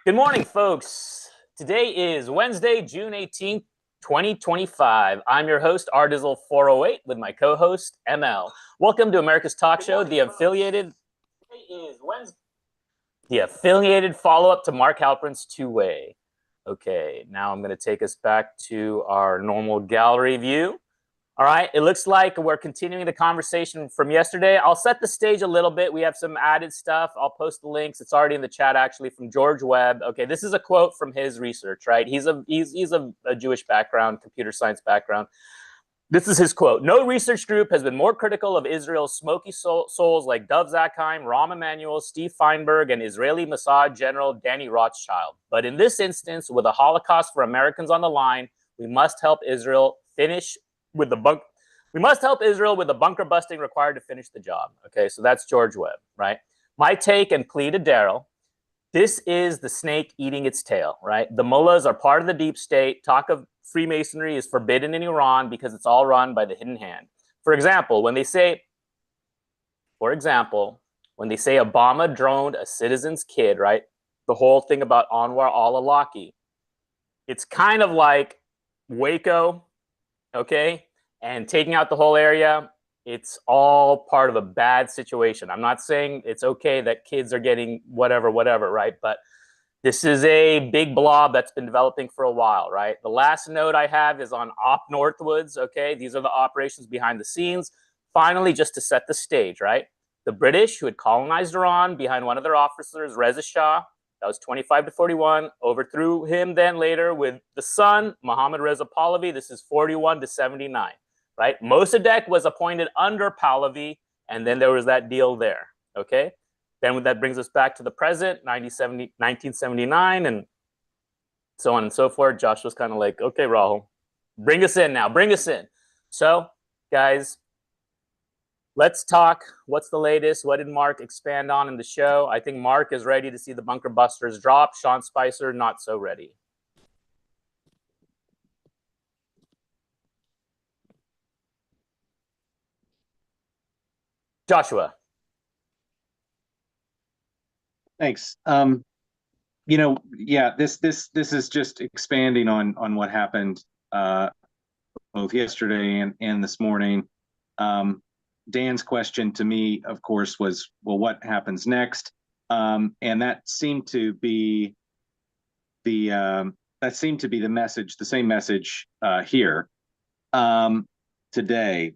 Good morning, folks. Today is Wednesday, June 18th, 2025. I'm your host, Ardizzle408, with my co-host, ML. Welcome to America's Talk Show, the affiliated follow-up to Mark Halperin's Two-Way. Okay, now I'm going to take us back to our normal gallery view. All right, it looks like we're continuing the conversation from yesterday. I'll set the stage a little bit. We have some added stuff. I'll post the links. It's already in the chat, actually, from George Webb. Okay, this is a quote from his research, right? He's a Jewish background, computer science background. This is his quote. No research group has been more critical of Israel's smoky souls like Dov Zakheim, Rahm Emanuel, Steve Feinberg, and Israeli Mossad General Danny Rothschild. But in this instance, with a Holocaust for Americans on the line, we must help Israel with the bunker busting required to finish the job. Okay, so that's George Webb, right? My take and plea to Daryl: this is the snake eating its tail, right? The mullahs are part of the deep state. Talk of Freemasonry is forbidden in Iran because it's all run by the hidden hand. For example, when they say Obama droned a citizen's kid, right? The whole thing about Anwar al-Awlaki, it's kind of like Waco, okay? And taking out the whole area, it's all part of a bad situation. I'm not saying it's okay that kids are getting whatever, right? But this is a big blob that's been developing for a while, right? The last note I have is on Op Northwoods, okay? These are the operations behind the scenes. Finally, just to set the stage, right? The British, who had colonized Iran behind one of their officers, Reza Shah, that was 25 to 41, overthrew him then later with the son, Mohammad Reza Pahlavi. This is 41 to 79. Right? Mossadegh was appointed under Pahlavi, and then there was that deal there, okay? Then that brings us back to the present, 1979, and so on and so forth. Josh was kind of like, okay, Rahul, bring us in now, bring us in. So, guys, let's talk. What's the latest? What did Mark expand on in the show? I think Mark is ready to see the bunker busters drop. Sean Spicer, not so ready. Joshua. Thanks. This is just expanding on what happened both yesterday and this morning. Dan's question to me, of course, was, well, what happens next? And that seemed to be the message, the same message here today.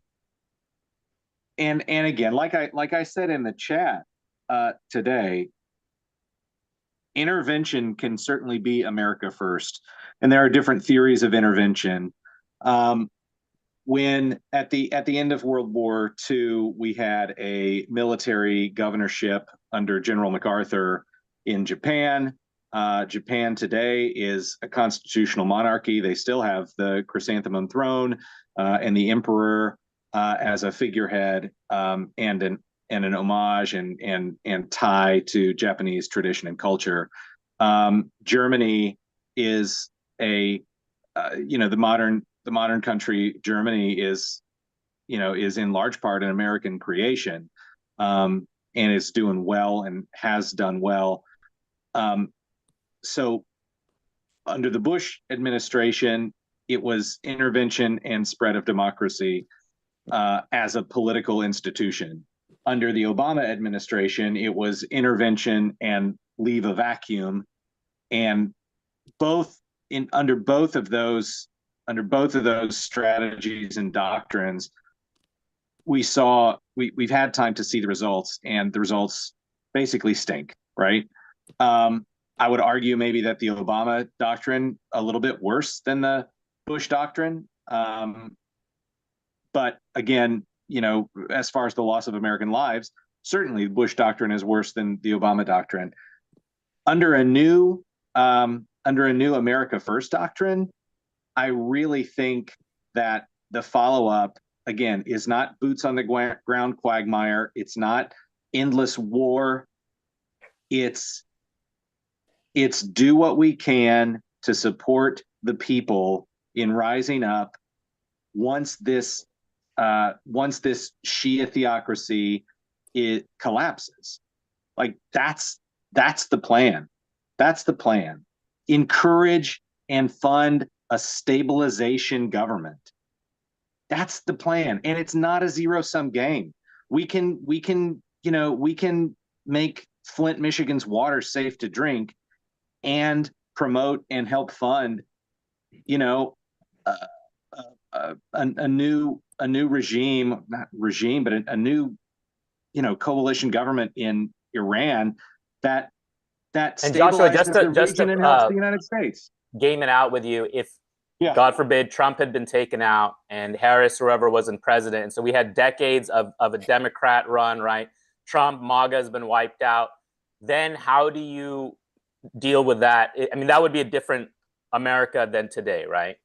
And again, like I said in the chat today, intervention can certainly be America first, and there are different theories of intervention. When at the end of World War II, we had a military governorship under General MacArthur in Japan. Japan today is a constitutional monarchy. They still have the chrysanthemum throne and the emperor as a figurehead, and an homage and tie to Japanese tradition and culture. Germany is the modern country. Germany is in large part an American creation, and is doing well and has done well. So under the Bush administration, it was intervention and spread of democracy as a political institution. Under the Obama administration, it was intervention and leave a vacuum. And under both of those strategies and doctrines, we've had time to see the results, and the results basically stink, right? I would argue maybe that the Obama doctrine a little bit worse than the Bush doctrine. But again, as far as the loss of American lives, certainly the Bush doctrine is worse than the Obama doctrine. Under a new America First doctrine, I really think that the follow-up, again, is not boots on the ground quagmire. It's not endless war. It's do what we can to support the people in rising up once this Shia theocracy collapses. Like that's the plan. That's the plan. Encourage and fund a stabilization government. That's the plan. And it's not a zero-sum game. We can make Flint, Michigan's water safe to drink and promote and help fund, you know, uh, a new regime, not regime, but a new, coalition government in Iran that And Joshua, stabilizes the region and helps the United States. Game it out with you. If Yeah. God forbid Trump had been taken out and Harris, whoever was in president, and so we had decades of a Democrat run, right? Trump, MAGA has been wiped out. Then how do you deal with that? I mean, that would be a different America than today, right?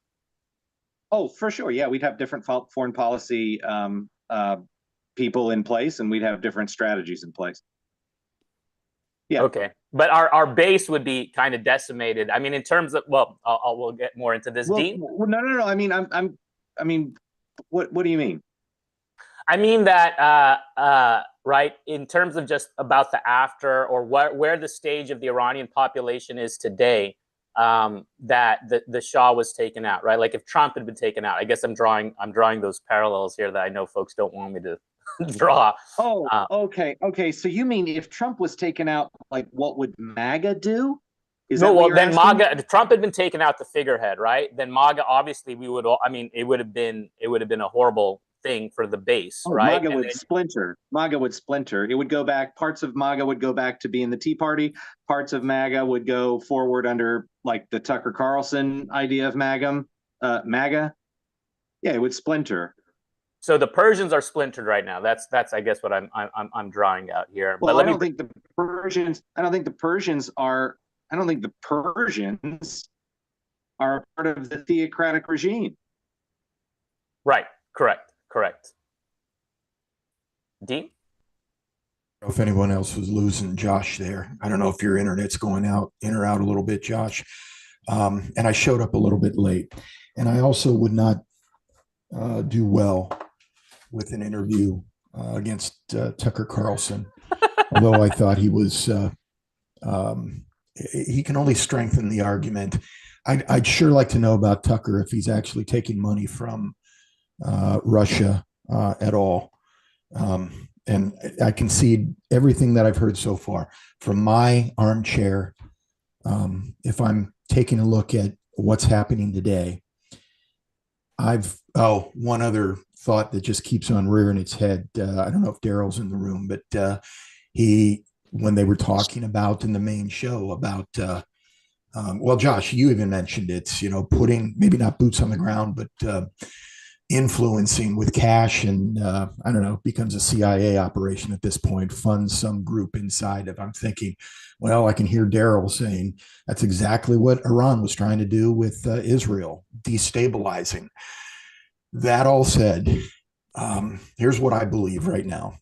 Oh, for sure. Yeah, we'd have different foreign policy people in place, and we'd have different strategies in place. Yeah. Okay. But our base would be kind of decimated. I mean, in terms of, well, we'll get more into this. Well, Dean? no. I mean, what do you mean? I mean that, right, in terms of just about the after, or where the stage of the Iranian population is today, that the Shah was taken out, right? Like if Trump had been taken out, I guess I'm drawing those parallels here that I know folks don't want me to draw. Oh, okay. So you mean if Trump was taken out, like what would MAGA do? No, well, then MAGA, if Trump had been taken out, the figurehead, right? Then MAGA, obviously, we would all, I mean, it would have been a horrible thing for the base, right? MAGA would splinter. MAGA would splinter. It would go back. Parts of MAGA would go back to being the Tea Party. Parts of MAGA would go forward under like the Tucker Carlson idea of MAGA. Yeah, it would splinter. So the Persians are splintered right now. That's I guess what I'm drawing out here. Well, but I don't think the Persians are. I don't think the Persians are part of the theocratic regime. Right. Correct. Dean? I don't know if anyone else was losing Josh there. I don't know if your internet's going out in or out a little bit, Josh. And I showed up a little bit late. And I also would not do well with an interview against Tucker Carlson, although I thought he was, he can only strengthen the argument. I'd sure like to know about Tucker if he's actually taking money from Russia at all. And I concede everything that I've heard so far from my armchair. If I'm taking a look at what's happening today, one other thought that just keeps on rearing its head. I don't know if Daryl's in the room, but when they were talking about in the main show about, well, Josh, you even mentioned it, putting maybe not boots on the ground, but influencing with cash and I don't know, becomes a CIA operation at this point, funds some group inside of. I'm thinking, well, I can hear Daryl saying that's exactly what Iran was trying to do with Israel, destabilizing. That all said, here's what I believe right now,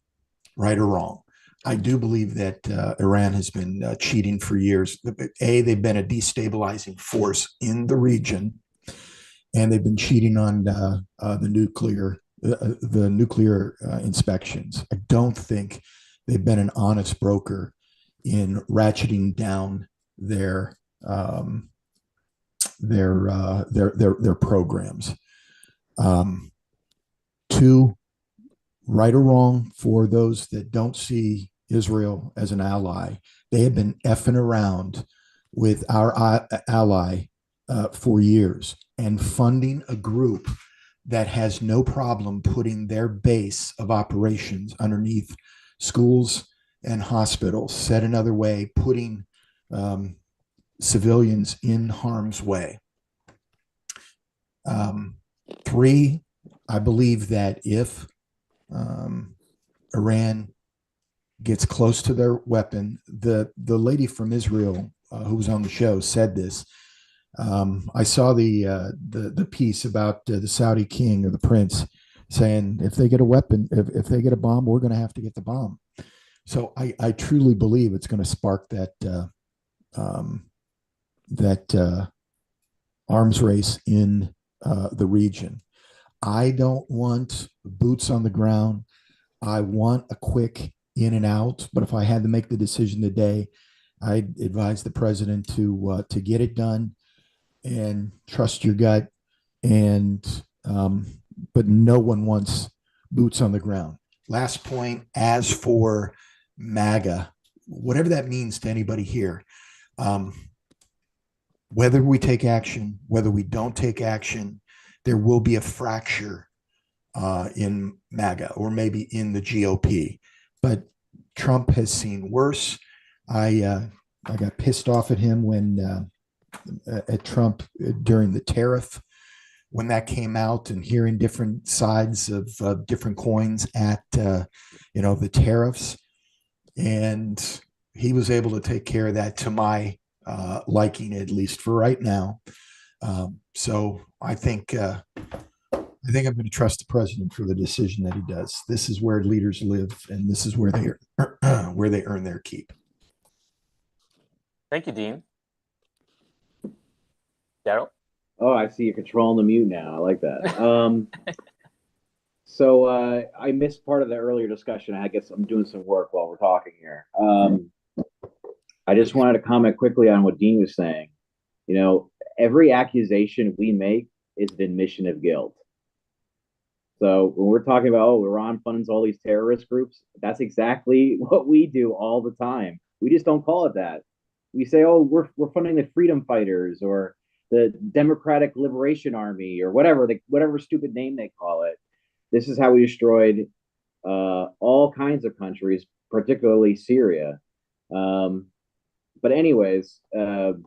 right or wrong. I do believe that Iran has been cheating for years. They've been a destabilizing force in the region, and they've been cheating on the nuclear inspections. I don't think they've been an honest broker in ratcheting down their programs. Two, right or wrong, for those that don't see Israel as an ally, they have been effing around with our ally for years and funding a group that has no problem putting their base of operations underneath schools and hospitals. Said another way, putting civilians in harm's way. Three, I believe that if Iran gets close to their weapon, the lady from Israel who was on the show said this. I saw the piece about the Saudi king or the prince saying, if they get a weapon, if they get a bomb, we're going to have to get the bomb. So I truly believe it's going to spark that arms race in the region. I don't want boots on the ground. I want a quick in and out. But if I had to make the decision today, I advise the president to get it done and trust your gut. And but no one wants boots on the ground. Last point, as for MAGA, whatever that means to anybody here, whether we take action, whether we don't take action, there will be a fracture in MAGA or maybe in the GOP. But Trump has seen worse. I got pissed off at him when at Trump during the tariff when that came out and hearing different sides of different coins at the tariffs, and he was able to take care of that to my liking, at least for right now. So I think I'm going to trust the president for the decision that he does. This is where leaders live, and this is where they earn their keep. Thank you, Dean. Daryl? Oh, I see you're controlling the mute now. I like that. So I missed part of the earlier discussion. I guess I'm doing some work while we're talking here. I just wanted to comment quickly on what Dean was saying. You know, every accusation we make is an admission of guilt. So when we're talking about, oh, Iran funds all these terrorist groups, that's exactly what we do all the time. We just don't call it that. We say, oh, we're funding the freedom fighters or the Democratic Liberation Army or whatever stupid name they call it. This is how we destroyed all kinds of countries, particularly Syria. But anyways, the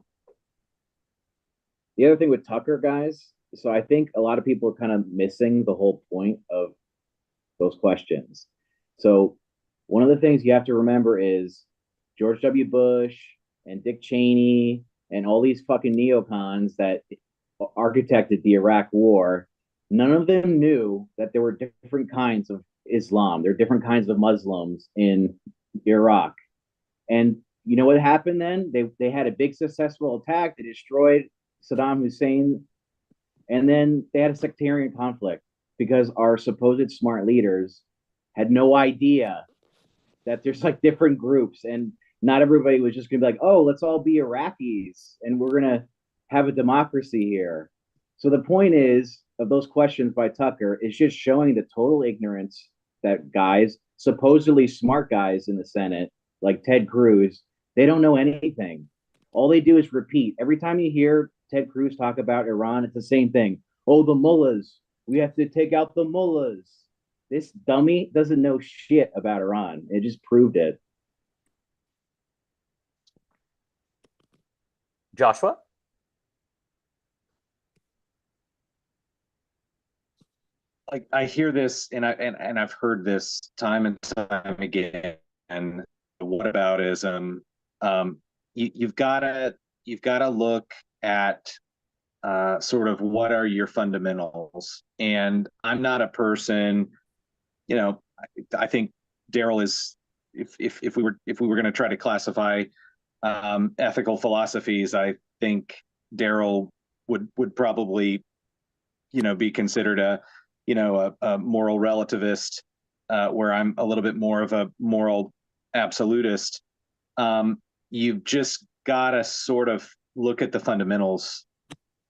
other thing with Tucker, guys, so I think a lot of people are kind of missing the whole point of those questions. So one of the things you have to remember is George W. Bush and Dick Cheney and all these fucking neocons that architected the Iraq war, none of them knew that there were different kinds of Islam. There are different kinds of Muslims in Iraq. And you know what happened then? They had a big successful attack. They destroyed Saddam Hussein. And then they had a sectarian conflict because our supposed smart leaders had no idea that there's like different groups, and not everybody was just going to be like, oh, let's all be Iraqis and we're going to have a democracy here. So the point is of those questions by Tucker is just showing the total ignorance that guys, supposedly smart guys in the Senate, like Ted Cruz, they don't know anything. All they do is repeat. Every time you hear Ted Cruz talk about Iran, it's the same thing. Oh, the mullahs. We have to take out the mullahs. This dummy doesn't know shit about Iran. It just proved it. Joshua? Like I hear this and I've heard this time and time again. And whataboutism, you've gotta look at sort of what are your fundamentals. And I'm not a person, you know, I think Daryl is, if we were going to try to classify ethical philosophies, I think Daryl would probably, you know, be considered a moral relativist, where I'm a little bit more of a moral absolutist. You've just got to sort of look at the fundamentals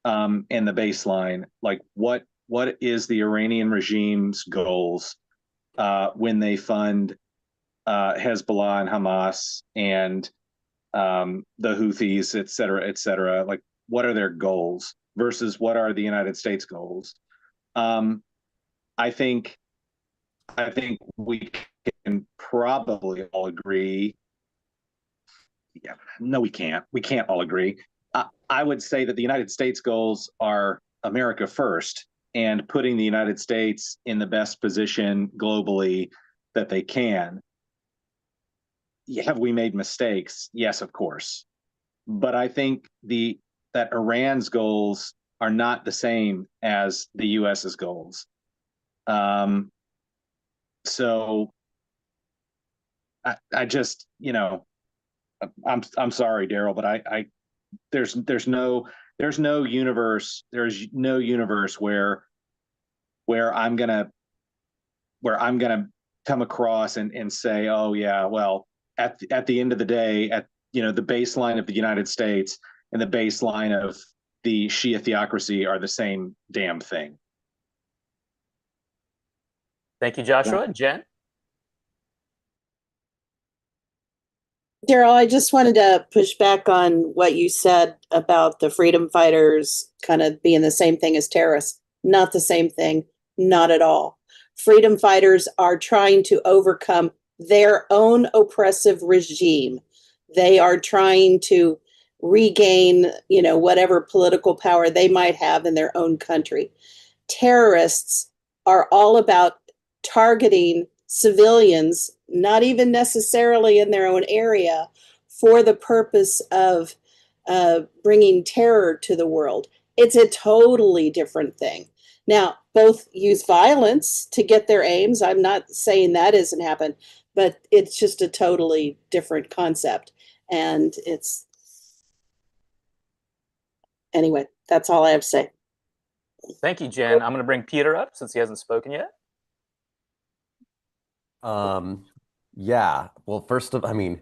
and the baseline, like what is the Iranian regime's goals when they fund Hezbollah and Hamas and the Houthis, et cetera, like what are their goals versus what are the United States goals? I think we can probably all agree. Yeah, no, we can't. We can't all agree. I would say that the United States goals are America first and putting the United States in the best position globally that they can. Have we made mistakes? Yes, of course. But I think that Iran's goals are not the same as the US's goals. So I just, you know, I'm sorry, Daryl, but I there's no universe where I'm gonna come across and say, oh yeah, well, at the end of the day, the baseline of the United States and the baseline of the Shia theocracy are the same damn thing. Thank you, Joshua. Jen? Daryl, I just wanted to push back on what you said about the freedom fighters kind of being the same thing as terrorists. Not the same thing, not at all. Freedom fighters are trying to overcome their own oppressive regime. They are trying to regain, whatever political power they might have in their own country. Terrorists are all about targeting civilians, not even necessarily in their own area, for the purpose of bringing terror to the world. It's a totally different thing. Now, both use violence to get their aims. I'm not saying that isn't happen, but it's just a totally different concept. And anyway, that's all I have to say. Thank you, Jen. I'm going to bring Peter up since he hasn't spoken yet. Yeah. Well, first of, I mean,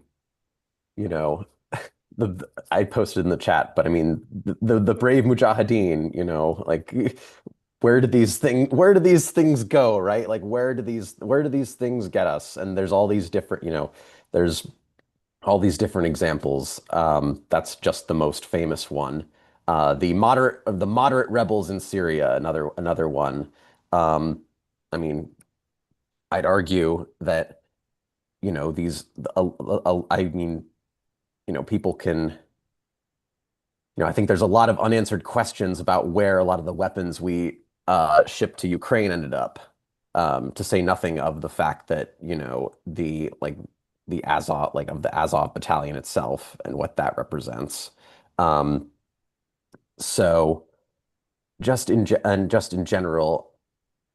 I posted in the chat, but I mean, the brave mujahideen, like where do these things go, right? Like where do these things get us? And there's all these different, there's all these different examples. That's just the most famous one. The moderate rebels in Syria, another one. I mean, I'd argue that, people can, I think there's a lot of unanswered questions about where a lot of the weapons we shipped to Ukraine ended up, to say nothing of the fact that, the Azov, of the Azov battalion itself and what that represents. So just in general,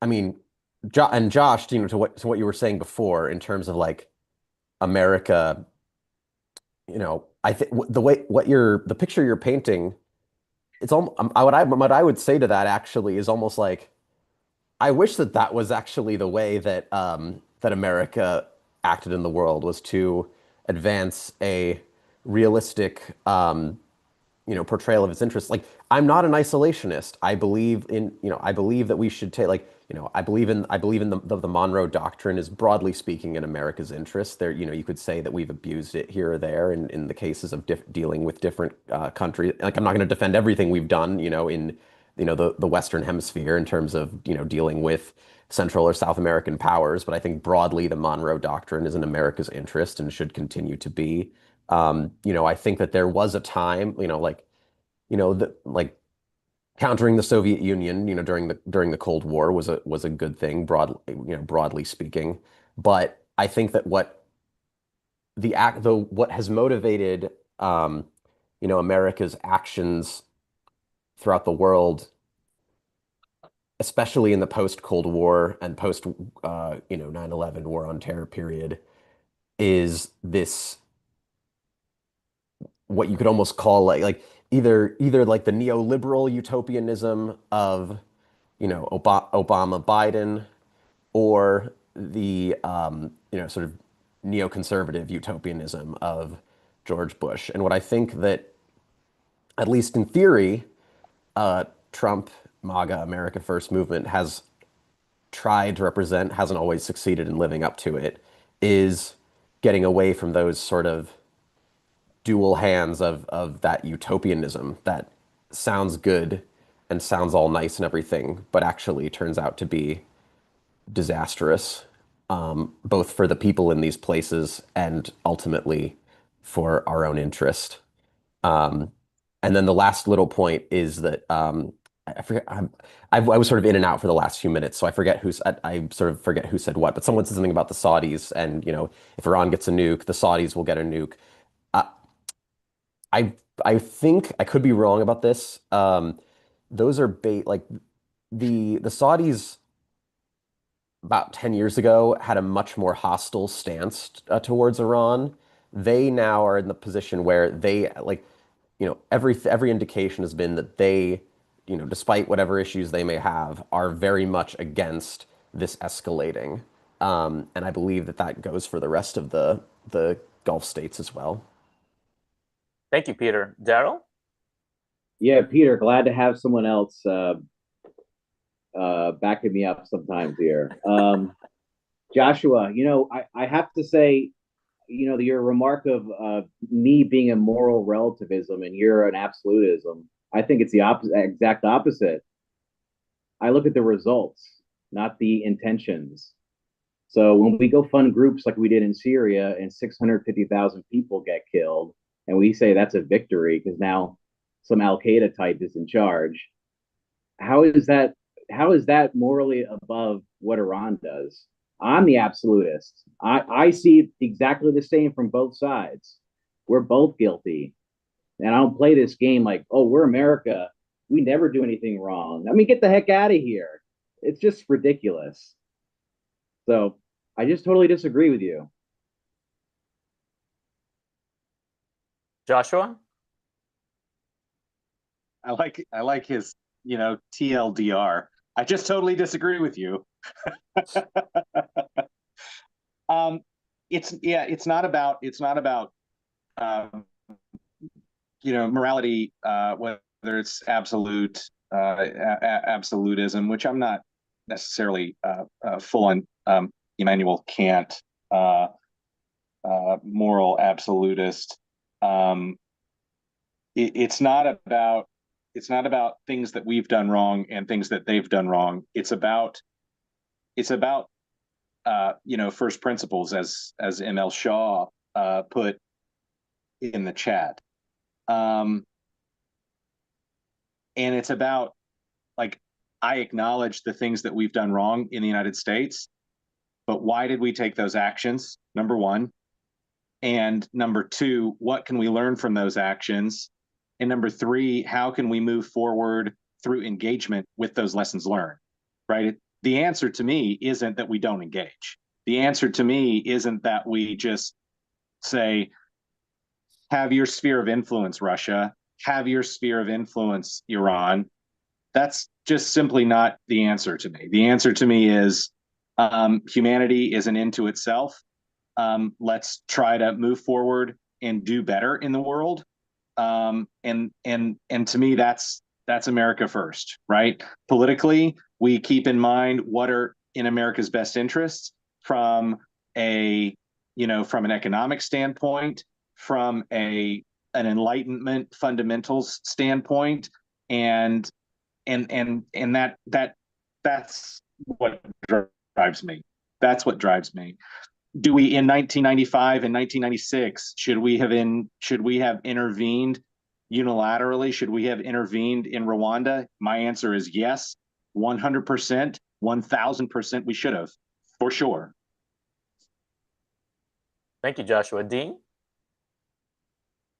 I mean, and Josh, to what you were saying before in terms of like America, I think the picture you're painting, it's almost what I would say to that actually is almost like I wish that was actually the way that that America acted in the world, was to advance a realistic portrayal of its interests. Like, I'm not an isolationist. I believe that we should take, I believe in the Monroe Doctrine is, broadly speaking, in America's interest. There, you could say that we've abused it here or there in the cases of dealing with different countries. Like, I'm not going to defend everything we've done, in the Western Hemisphere in terms of dealing with Central or South American powers, but I think broadly the Monroe Doctrine is in America's interest and should continue to be. I think that there was a time, countering the Soviet Union, during the Cold War was a good thing, broadly speaking. But I think that what has motivated, America's actions throughout the world, especially in the post-Cold War and post 9/11 War on Terror period, is this, what you could almost call either like the neoliberal utopianism of Obama, Biden, or the sort of neoconservative utopianism of George Bush. And what I think that, at least in theory, Trump, MAGA, America First movement has tried to represent, hasn't always succeeded in living up to it, is getting away from those sort of dual hands of that utopianism that sounds good and sounds all nice and everything, but actually turns out to be disastrous, both for the people in these places and ultimately for our own interest. And then the last little point is that I forget. I was sort of in and out for the last few minutes, so I sort of forget who said what. But someone said something about the Saudis, and if Iran gets a nuke, the Saudis will get a nuke. I think I could be wrong about this. Those are the Saudis about 10 years ago had a much more hostile stance towards Iran. They now are in the position where they every indication has been that they, despite whatever issues they may have, are very much against this escalating. And I believe that goes for the rest of the Gulf states as well. Thank you, Peter. Daryl? Yeah, Peter, glad to have someone else backing me up sometimes here. Joshua, I have to say, your remark of me being a moral relativism and you're an absolutism, I think it's the exact opposite. I look at the results, not the intentions. So when we go fund groups like we did in Syria and 650,000 people get killed, and we say that's a victory because now some Al Qaeda type is in charge, how is that morally above what Iran does? I'm the absolutist. I see it exactly the same from both sides. We're both guilty. And I don't play this game like, oh, we're America. We never do anything wrong. I mean, get the heck out of here. It's just ridiculous. So I just totally disagree with you. Joshua? I like his, TLDR. I just totally disagree with you. It's not about morality, whether it's absolutism, which I'm not necessarily full on Immanuel Kant moral absolutist. It's not about things that we've done wrong and things that they've done wrong. It's about first principles, as ML Shaw put in the chat. And it's about, like, I acknowledge the things that we've done wrong in the United States, but why did we take those actions? Number one. And number two, what can we learn from those actions? And number three, how can we move forward through engagement with those lessons learned, right? The answer to me isn't that we don't engage. The answer to me isn't that we just say, have your sphere of influence, Russia, have your sphere of influence, Iran. That's just simply not the answer to me. The answer to me is humanity is an end to itself. Let's try to move forward and do better in the world. And to me, that's America first, right? Politically, we keep in mind what are in America's best interests from an economic standpoint, from an Enlightenment fundamentals standpoint, and that's what drives me. That's what drives me. Do we, in 1995 and 1996, should we have intervened unilaterally? Should we have intervened in Rwanda? My answer is yes, 100%, 1000% we should have, for sure. Thank you, Joshua. Dean?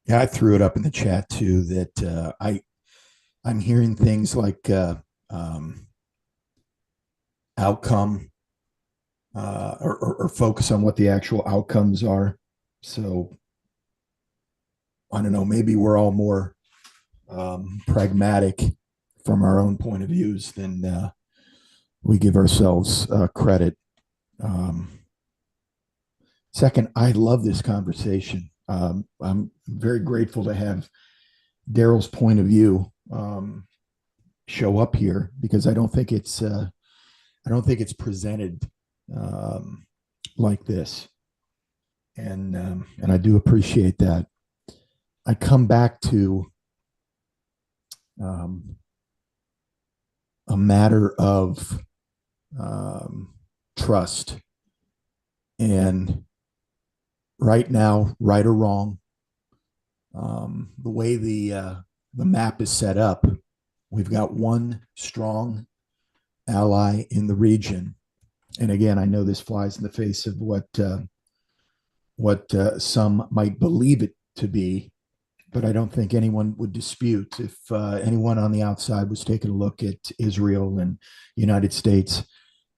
Yeah, I threw it up in the chat too, that I'm hearing things like outcome, or focus on what the actual outcomes are. So I don't know, maybe we're all more pragmatic from our own point of views than we give ourselves credit. Second, I love this conversation. I'm very grateful to have Daryl's point of view show up here, because I don't think it's presented like this, and I do appreciate that. I come back to a matter of trust, and right now, right or wrong, the way the map is set up, we've got one strong ally in the region. And again, I know this flies in the face of what some might believe it to be, but I don't think anyone would dispute, if anyone on the outside was taking a look at Israel and United States,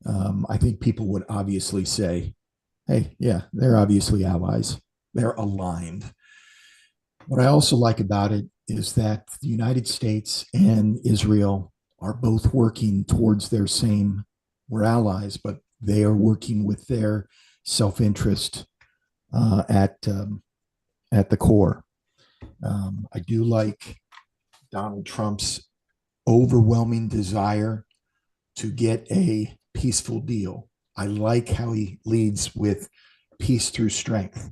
I think people would obviously say, hey, yeah, they're obviously allies. They're aligned. What I also like about it is that the United States and Israel are both working towards their same, we're allies, but they are working with their self-interest at the core. I do like Donald Trump's overwhelming desire to get a peaceful deal. I like how he leads with peace through strength.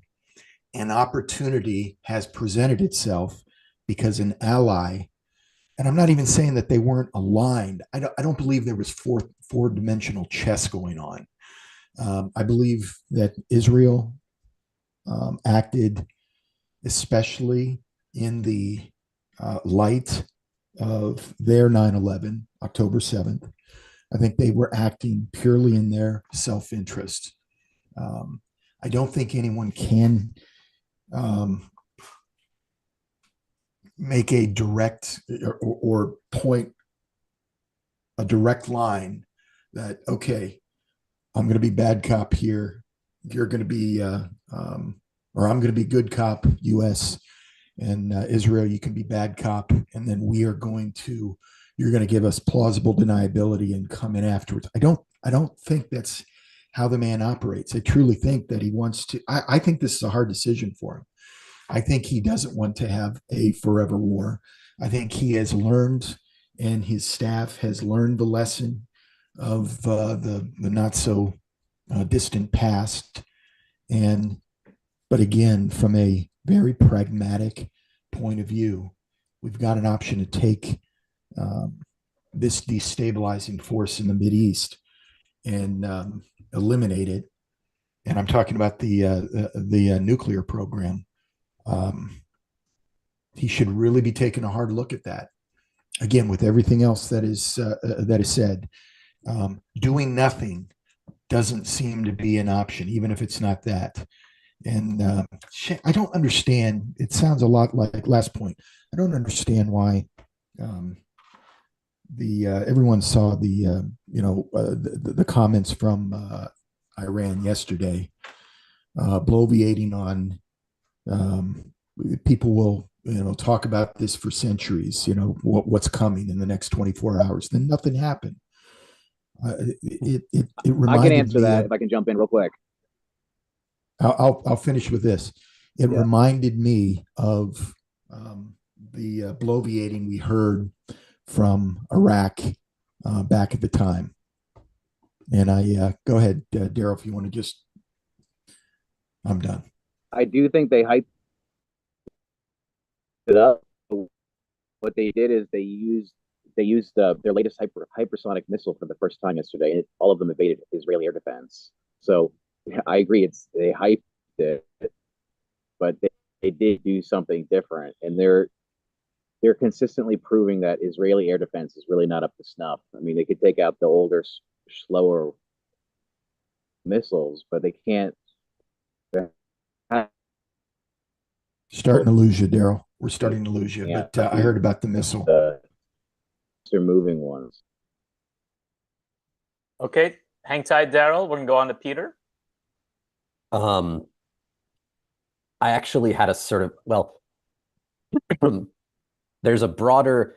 An opportunity has presented itself because an ally, and I'm not even saying that they weren't aligned. I don't believe there was four-dimensional chess going on. I believe that Israel acted, especially in the light of their 9/11, October 7th. I think they were acting purely in their self-interest. I don't think anyone can make a direct or point a direct line that, okay, I'm going to be bad cop here. You're going to be, or I'm going to be good cop, U.S. and Israel, you can be bad cop. And then you're going to give us plausible deniability and come in afterwards. I don't think that's how the man operates. I truly think that he wants to, I think this is a hard decision for him. I think he doesn't want to have a forever war. I think he has learned, and his staff has learned the lesson of the not so distant past. But again, from a very pragmatic point of view, we've got an option to take this destabilizing force in the Mideast and eliminate it. And I'm talking about the nuclear program. He should really be taking a hard look at that. Again, with everything else that is said, doing nothing doesn't seem to be an option, even if it's not that. And I don't understand. It sounds a lot like last point. I don't understand why everyone saw the comments from Iran yesterday, bloviating on people will talk about this for centuries. What's coming in the next 24 hours. Then nothing happened. It reminded I can answer me that if I can jump in real quick. I'll finish with this. It reminded me of the bloviating we heard from Iraq back at the time. And I go ahead, Daryl, if you want to just. I'm done. I do think they hyped it up. What they did is they used their latest hypersonic missile for the first time yesterday, and all of them evaded Israeli air defense. So I agree, they hyped it, but they did do something different, and they're consistently proving that Israeli air defense is really not up to snuff. I mean, they could take out the older, slower missiles, but they can't. Starting to lose you, Daryl. We're starting to lose you. Yeah. But I heard about the missile. They're moving ones. Okay, hang tight, Daryl. We're gonna go on to Peter. I actually had a sort of, there's a broader,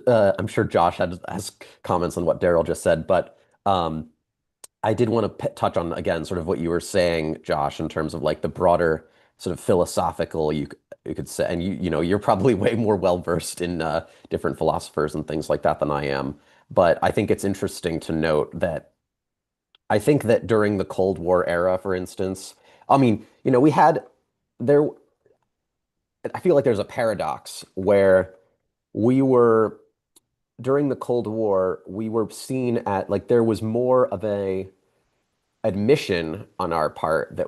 I'm sure Josh has comments on what Daryl just said, but I did want to touch on, again, sort of what you were saying, Josh, in terms of like the broader sort of philosophical, you could say, and you're probably way more well-versed in different philosophers and things like that than I am. But I think it's interesting to note that I think that during the Cold War era, for instance, I mean, I feel like there's a paradox where during the Cold War, we were seen at, like, there was more of a admission on our part that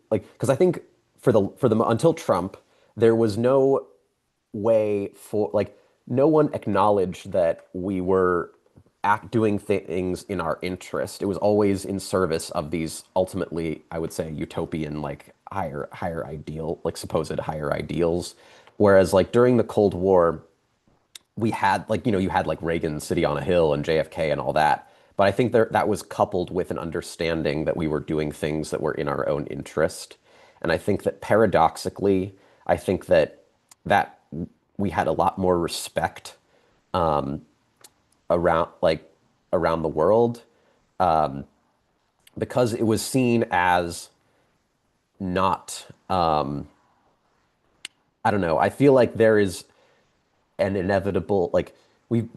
because I think for the until Trump, there was no way for, like, no one acknowledged that we were doing things in our interest. It was always in service of these ultimately, I would say, utopian, like higher ideal, like supposed higher ideals. Whereas like during the Cold War, we had you had like Reagan City on a Hill and JFK and all that. But I think that was coupled with an understanding that we were doing things that were in our own interest. And I think that paradoxically, I think that we had a lot more respect around the world because it was seen as not I don't know. I feel like there is an inevitable, like we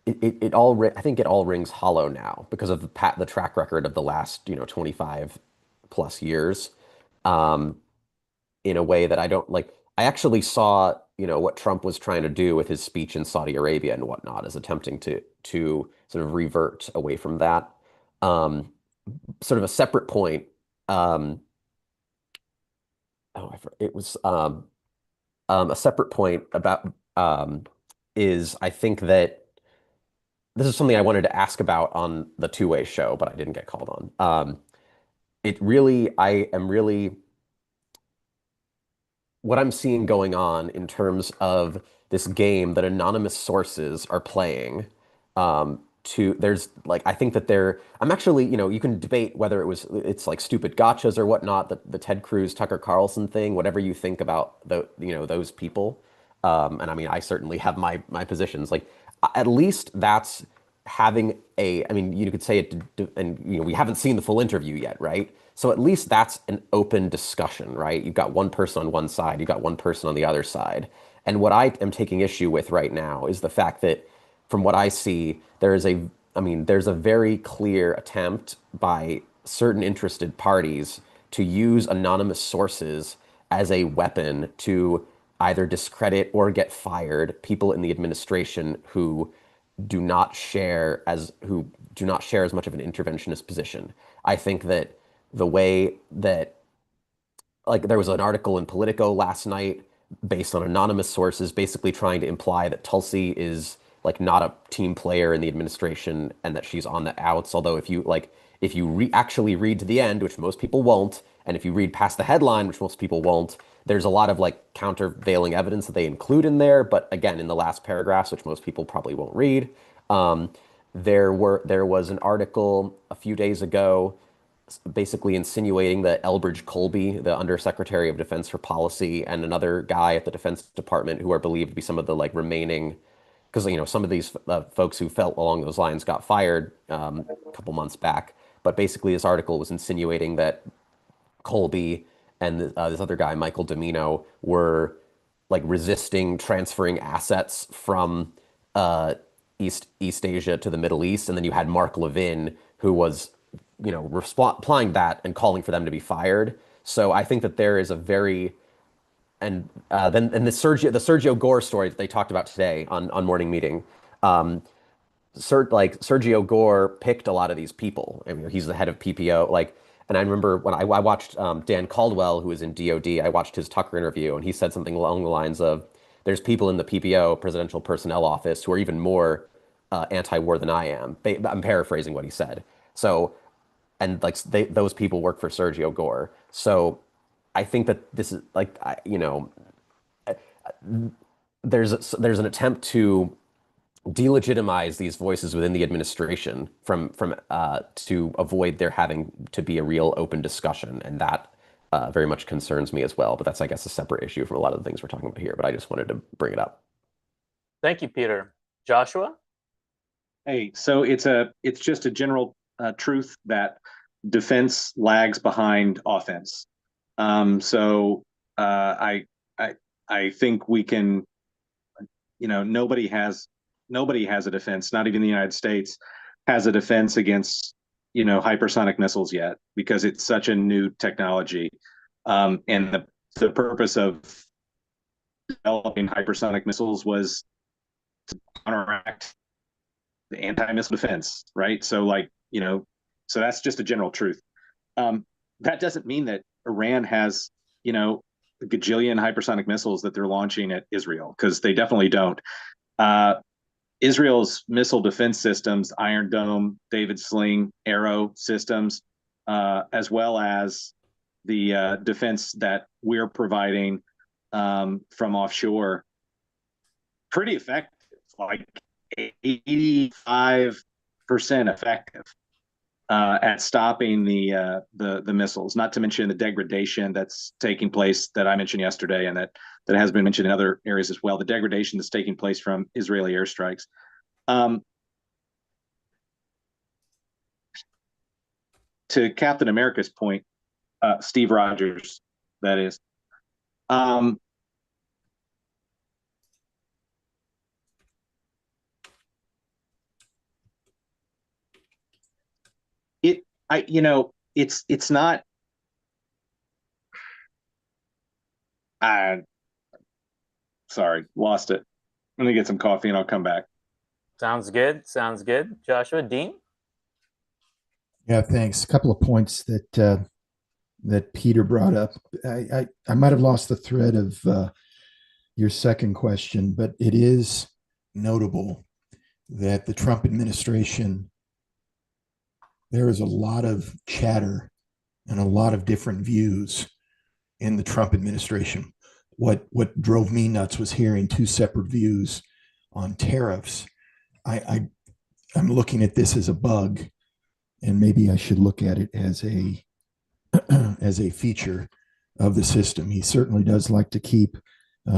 it all I think it all rings hollow now because of the track record of the last 25 plus years, um in a way that I don't like. I actually saw what Trump was trying to do with his speech in Saudi Arabia and whatnot, as attempting to sort of revert away from that. um Sort of a separate point. um it was a separate point about is I think that this is something I wanted to ask about on the two-way show, but I didn't get called on. I am really, what I'm seeing going on in terms of this game that anonymous sources are playing. There's like, I think that I'm actually, you can debate whether it's like stupid gotchas or whatnot, the Ted Cruz, Tucker Carlson thing, whatever you think about those people. And I mean, I certainly have my positions. Like, at least that's having I mean, you could say it, and we haven't seen the full interview yet, right? So at least that's an open discussion, right? You've got one person on one side, you've got one person on the other side. And what I am taking issue with right now is the fact that, from what I see, there's a very clear attempt by certain interested parties to use anonymous sources as a weapon to either discredit or get fired people in the administration who do not share as much of an interventionist position. I think that the way that, like, there was an article in Politico last night based on anonymous sources basically trying to imply that Tulsi is like not a team player in the administration and that she's on the outs. Although if you actually read to the end, which most people won't, and if you read past the headline, which most people won't, there's a lot of like countervailing evidence that they include in there. But again, in the last paragraphs, which most people probably won't read, there was an article a few days ago basically insinuating that Elbridge Colby, the Undersecretary of Defense for Policy, and another guy at the Defense Department, who are believed to be some of the like remaining, because some of these folks who felt along those lines got fired a couple months back. But basically, this article was insinuating that Colby and this other guy, Michael Domino, were like resisting transferring assets from East Asia to the Middle East, and then you had Mark Levin, who was applying that and calling for them to be fired. So I think that there is a very then the Sergio Gore story that they talked about today on Morning Meeting. Sergio Gore picked a lot of these people. I mean, he's the head of PPO. And I remember when I watched Dan Caldwell, who was in DOD, I watched his Tucker interview, and he said something along the lines of, "There's people in the PPO, Presidential Personnel Office, who are even more anti-war than I am." I'm paraphrasing what he said. So, and like those people work for Sergio Gore. So I think that this is like, there's an attempt to delegitimize these voices within the administration from to avoid there having to be a real open discussion, and that very much concerns me as well. But that's, I guess, a separate issue from a lot of the things we're talking about here. But I just wanted to bring it up. Thank you, Peter. Joshua? Hey, so it's just a general truth that defense lags behind offense. So I think we can, nobody has a defense, not even the United States has a defense against, hypersonic missiles yet, because it's such a new technology. And the purpose of developing hypersonic missiles was to counteract the anti-missile defense, right? So so that's just a general truth. That doesn't mean that Iran has, a gajillion hypersonic missiles that they're launching at Israel, because they definitely don't. Israel's missile defense systems, Iron Dome, David Sling, Arrow systems, as well as the defense that we're providing from offshore, pretty effective, like 85% effective at stopping the missiles. Not to mention the degradation that's taking place that I mentioned yesterday, and that has been mentioned in other areas as well. The degradation that's taking place from Israeli airstrikes. To Captain America's point, Steve Rogers, that is. It's not. Sorry, lost it. I'm gonna get some coffee and I'll come back. Sounds good. Sounds good. Joshua, Dean? Yeah, thanks. A couple of points that Peter brought up. I might have lost the thread of your second question, but it is notable that the Trump administration, there is a lot of chatter and a lot of different views in the Trump administration. What drove me nuts was hearing two separate views on tariffs. I'm looking at this as a bug, and maybe I should look at it as a as a feature of the system. He certainly does like to keep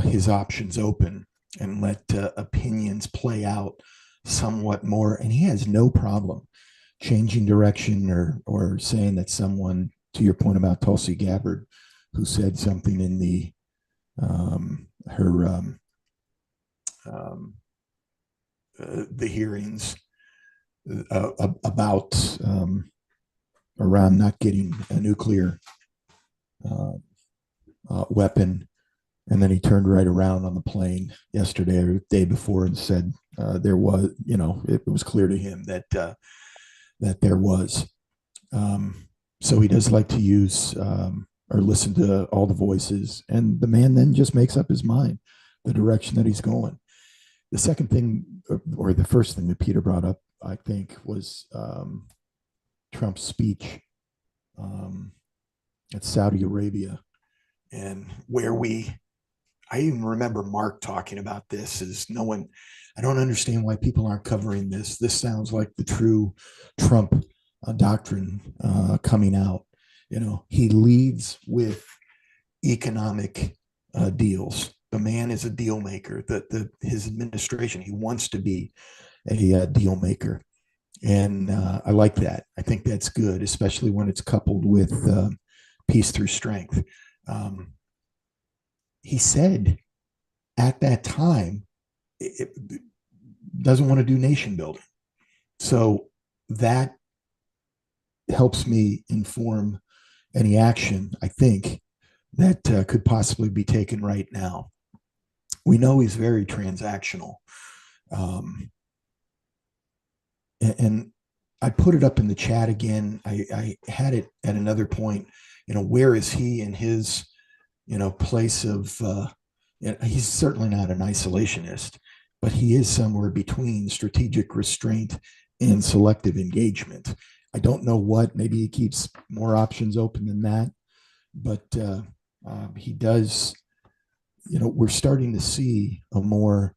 his options open and let opinions play out somewhat more, and he has no problem changing direction or saying that someone, to your point about Tulsi Gabbard, who said something in the the hearings about Iran not getting a nuclear weapon, and then he turned right around on the plane yesterday or the day before and said there was, it was clear to him that that there was. So he does like to use or listen to all the voices, and the man then just makes up his mind the direction that he's going. The second thing, or the first thing that Peter brought up, I think, was Trump's speech at Saudi Arabia, and where I even remember Mark talking about this as I don't understand why people aren't covering this. This sounds like the true Trump doctrine coming out. He leads with economic deals. The man is a deal maker. His administration, he wants to be a deal maker. And I like that. I think that's good, especially when it's coupled with peace through strength. He said at that time, it doesn't want to do nation building. So that helps me inform any action, I think, that could possibly be taken right now. We know he's very transactional. And I put it up in the chat again. I had it at another point. Where is he in his, place of, he's certainly not an isolationist, but he is somewhere between strategic restraint and selective engagement. I don't know what, maybe he keeps more options open than that, but he does, we're starting to see a more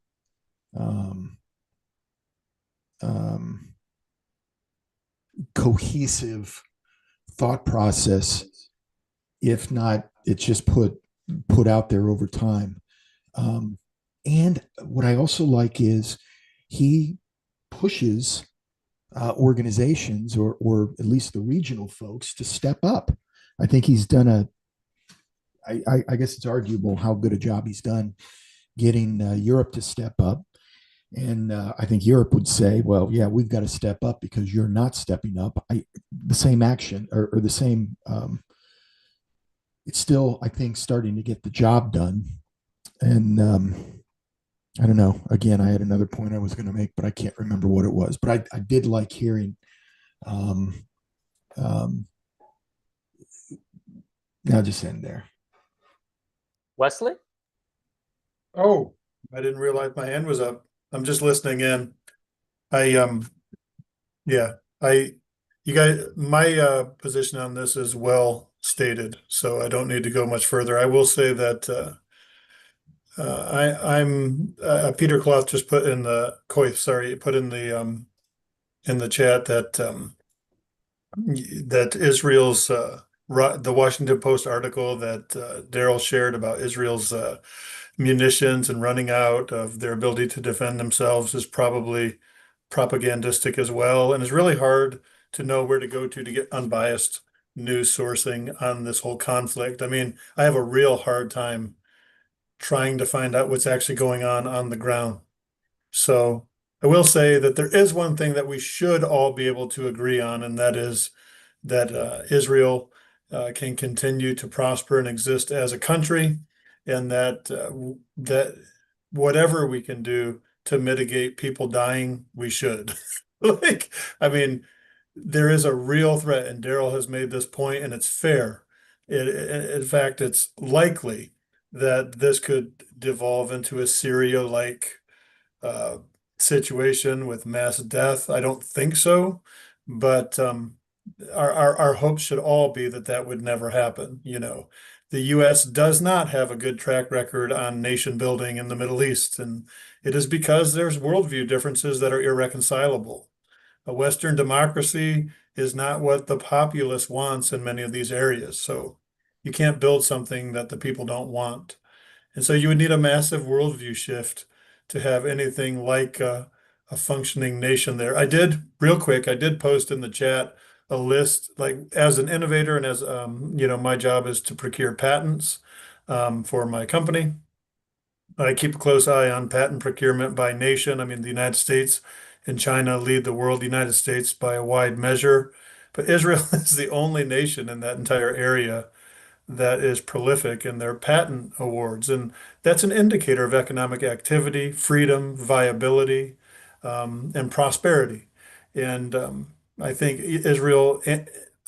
cohesive thought process. If not, it's just put out there over time. And what I also like is he pushes organizations or at least the regional folks to step up. I think he's done I guess it's arguable how good a job he's done getting Europe to step up. And I think Europe would say, well, yeah, we've got to step up because you're not stepping up. The same action or the same, it's still, I think, starting to get the job done. And I don't know. Again, I had another point I was going to make, but I can't remember what it was. But I did like hearing. I'll just end there. Wesley? Oh, I didn't realize my hand was up. I'm just listening in. You guys, my position on this is well stated, so I don't need to go much further. I will say that I'm Peter Cloth just put in the chat that that Israel's the Washington Post article that Daryl shared about Israel's munitions and running out of their ability to defend themselves is probably propagandistic as well, and it's really hard to know where to go to get unbiased news sourcing on this whole conflict. I mean, I have a real hard time trying to find out what's actually going on the ground. So I will say that there is one thing that we should all be able to agree on, and that is that Israel can continue to prosper and exist as a country, and that whatever we can do to mitigate people dying, we should. Like, I mean, there is a real threat, and Daryl has made this point, and it's fair. In fact, it's likely that this could devolve into a Syria-like uh, situation with mass death. I don't think so, but our hopes should all be that that would never happen. The U.S. does not have a good track record on nation building in the Middle East, and it is because there's worldview differences that are irreconcilable. A Western democracy is not what the populace wants in many of these areas. So you can't build something that the people don't want. And so you would need a massive worldview shift to have anything like a functioning nation there. Real quick, I did post in the chat a list, like as an innovator and as, my job is to procure patents for my company. I keep a close eye on patent procurement by nation. I mean, the United States and China lead the world, the United States by a wide measure. But Israel is the only nation in that entire area that is prolific in their patent awards. And that's an indicator of economic activity, freedom, viability, and prosperity. And I think Israel,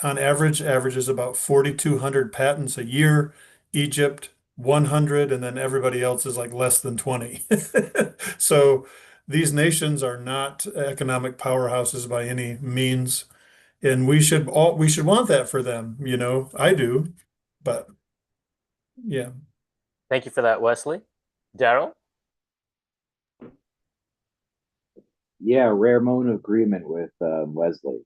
on average, averages about 4,200 patents a year. Egypt, 100, and then everybody else is like less than 20. So these nations are not economic powerhouses by any means, and we should want that for them. I do, but yeah. Thank you for that, Wesley. Daryl? Yeah, rare moment of agreement with Wesley.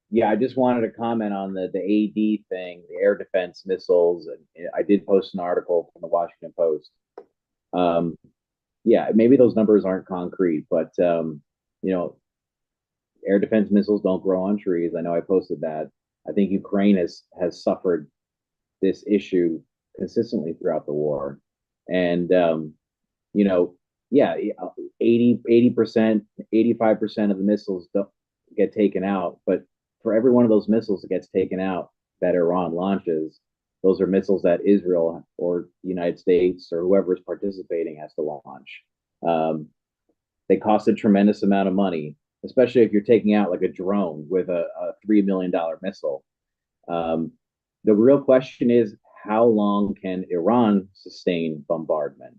Yeah, I just wanted to comment on the AD thing, the air defense missiles. And I did post an article from the Washington Post. Yeah, maybe those numbers aren't concrete, but air defense missiles don't grow on trees. I know I posted that. I think Ukraine has suffered this issue consistently throughout the war, and yeah, 80%, 85% of the missiles don't get taken out, but for every one of those missiles that gets taken out that Iran launches, those are missiles that Israel or the United States or whoever is participating has to launch. They cost a tremendous amount of money, especially if you're taking out like a drone with a $3 million missile. The real question is, how long can Iran sustain bombardment?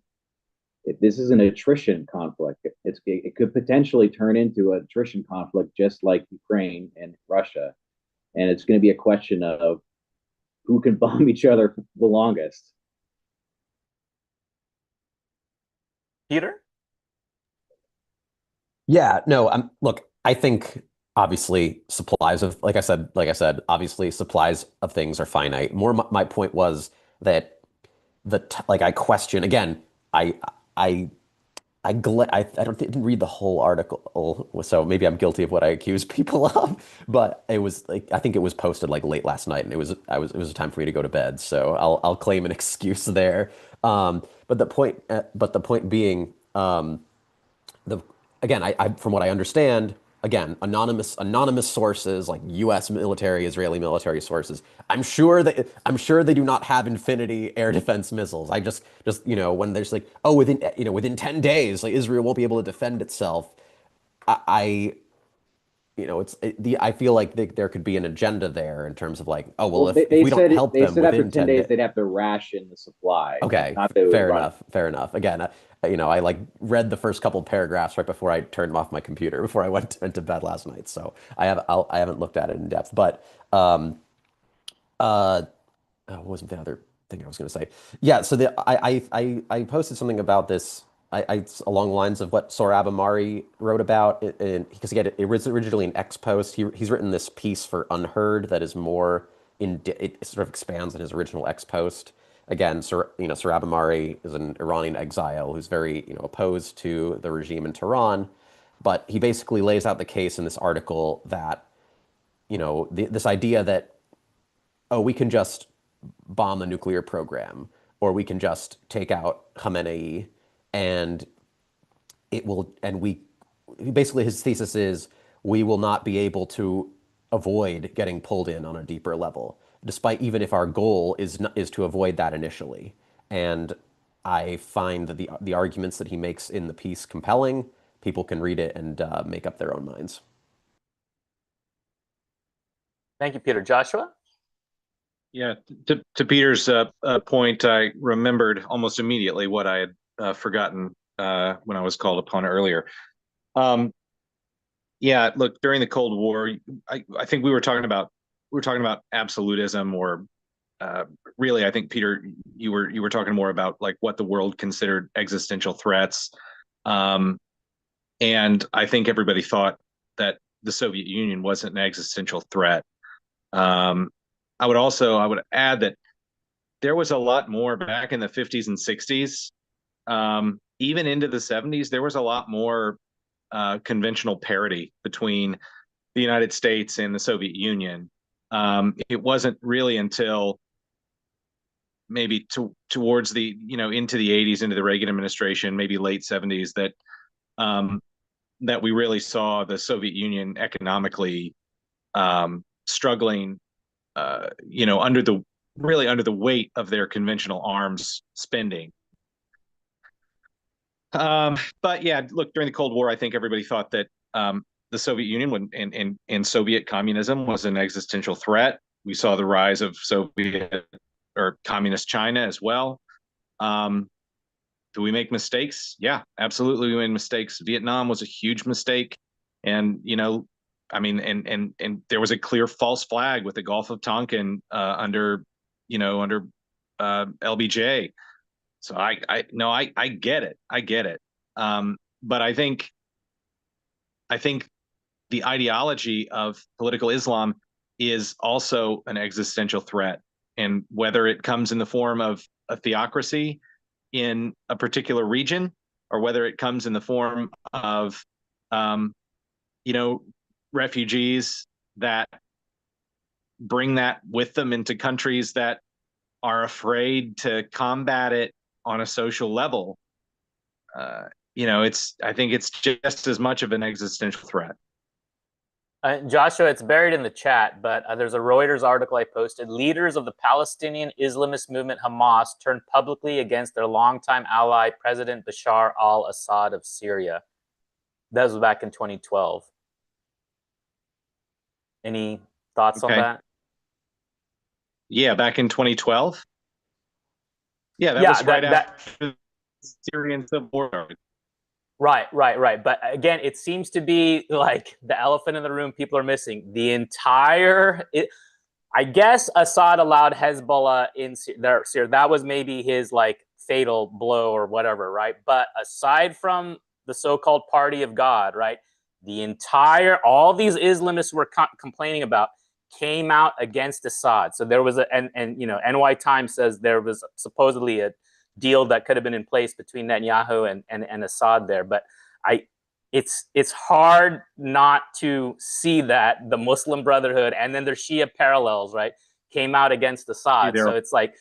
If this is an attrition conflict, it could potentially turn into an attrition conflict just like Ukraine and Russia. And it's going to be a question of who can bomb each other the longest. Peter? Yeah, no, look, I think obviously supplies of, like I said, obviously supplies of things are finite. More, my point was that I question again. I didn't read the whole article, so maybe I'm guilty of what I accuse people of. But it was like, I think it was posted like late last night, and it was a time for me to go to bed. So I'll claim an excuse there. But the point being, again, I from what I understand, again, anonymous sources like U.S. military, Israeli military sources. I'm sure they do not have infinity air defense missiles. I just when there's like, oh, within 10 days, like Israel won't be able to defend itself. I feel like there could be an agenda there in terms of like, oh, well, if we don't help them within 10 days, they'd have to ration the supply. Okay, fair enough. Again, I like read the first couple paragraphs right before I turned off my computer before I went to bed last night. So I haven't looked at it in depth. But what wasn't the other thing I was going to say? Yeah, so I posted something about this. I along the lines of what Sohrab Ahmari wrote about it, because again, it was originally an X post. He's written this piece for Unheard that is more it sort of expands on his original X post. Again, Sohrab Ahmari is an Iranian exile who's very opposed to the regime in Tehran, but he basically lays out the case in this article that this idea that, oh, we can just bomb a nuclear program, or we can just take out Khamenei, and basically his thesis is we will not be able to avoid getting pulled in on a deeper level, despite even if our goal is to avoid that initially. And I find that the arguments that he makes in the piece compelling. People can read it and make up their own minds. Thank you, Peter. Joshua? Yeah, to Peter's point, I remembered almost immediately what I had forgotten when I was called upon earlier. Yeah, look, during the Cold War, I think we were talking about absolutism, or really, I think, Peter, you were talking more about like what the world considered existential threats, and I think everybody thought that the Soviet Union wasn't an existential threat. I would add that there was a lot more back in the 50s and 60s, even into the 70s. There was a lot more conventional parity between the United States and the Soviet Union. It wasn't really until maybe towards the, into the 80s, into the Reagan administration, maybe late 70s, that that we really saw the Soviet Union economically struggling, under the weight of their conventional arms spending. But yeah, look, during the Cold War, I think everybody thought that the Soviet Union and Soviet communism was an existential threat. We saw the rise of Soviet or communist China as well. Do we make mistakes? Yeah, absolutely, we made mistakes. Vietnam was a huge mistake, and and there was a clear false flag with the Gulf of Tonkin under LBJ. So I get it. But I think the ideology of political Islam is also an existential threat, and whether it comes in the form of a theocracy in a particular region, or whether it comes in the form of refugees that bring that with them into countries that are afraid to combat it on a social level, I think it's just as much of an existential threat. Joshua, it's buried in the chat, but there's a Reuters article I posted. Leaders of the Palestinian Islamist movement Hamas turned publicly against their longtime ally, President Bashar al-Assad of Syria. That was back in 2012. Any thoughts on that? Yeah, back in 2012. Yeah, that was right after the Syrian civil war. Right. But again, it seems to be like the elephant in the room people are missing. The entire, I guess Assad allowed Hezbollah in Syria. That was maybe his like fatal blow or whatever, right? But aside from the so-called party of God, right? All these Islamists were complaining about came out against Assad. So there was NY Times says there was supposedly a deal that could have been in place between Netanyahu and Assad there. But it's hard not to see that the Muslim Brotherhood and then their Shia parallels, right, came out against Assad. So it's like,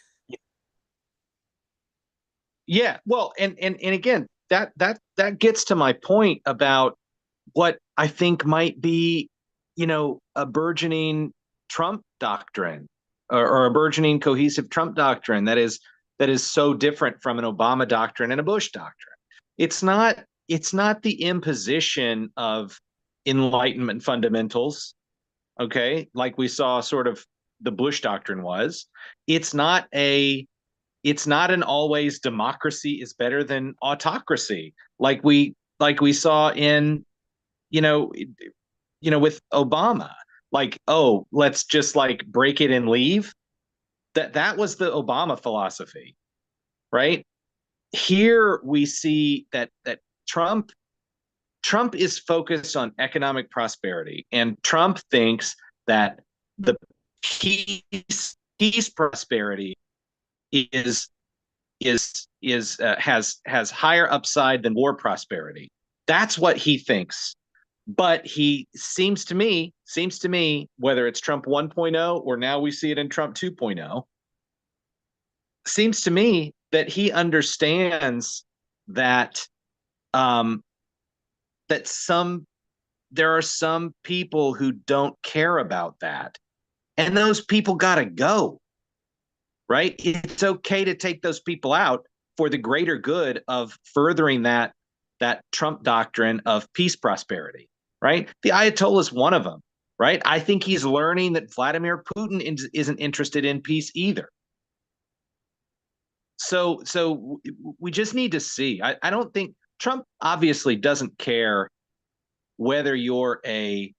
yeah, well, and again, that gets to my point about what I think might be, a burgeoning Trump doctrine, or a burgeoning cohesive Trump doctrine that is so different from an Obama doctrine and a Bush doctrine. It's not the imposition of Enlightenment fundamentals, okay, like we saw sort of the Bush doctrine was. It's not an always democracy is better than autocracy, like we saw in with Obama, like, oh, let's just like break it and leave. That was the Obama philosophy, right? Here we see that Trump is focused on economic prosperity, and Trump thinks that the peace prosperity has higher upside than war prosperity. That's what he thinks. But he seems to me, whether it's Trump 1.0 or now we see it in Trump 2.0, seems to me that he understands that that some there are some people who don't care about that. And those people got to go, right? It's okay to take those people out for the greater good of furthering that Trump doctrine of peace prosperity, right? The Ayatollah is one of them, right? I think he's learning that Vladimir Putin isn't interested in peace either. So we just need to see. I don't think Trump obviously doesn't care whether you're an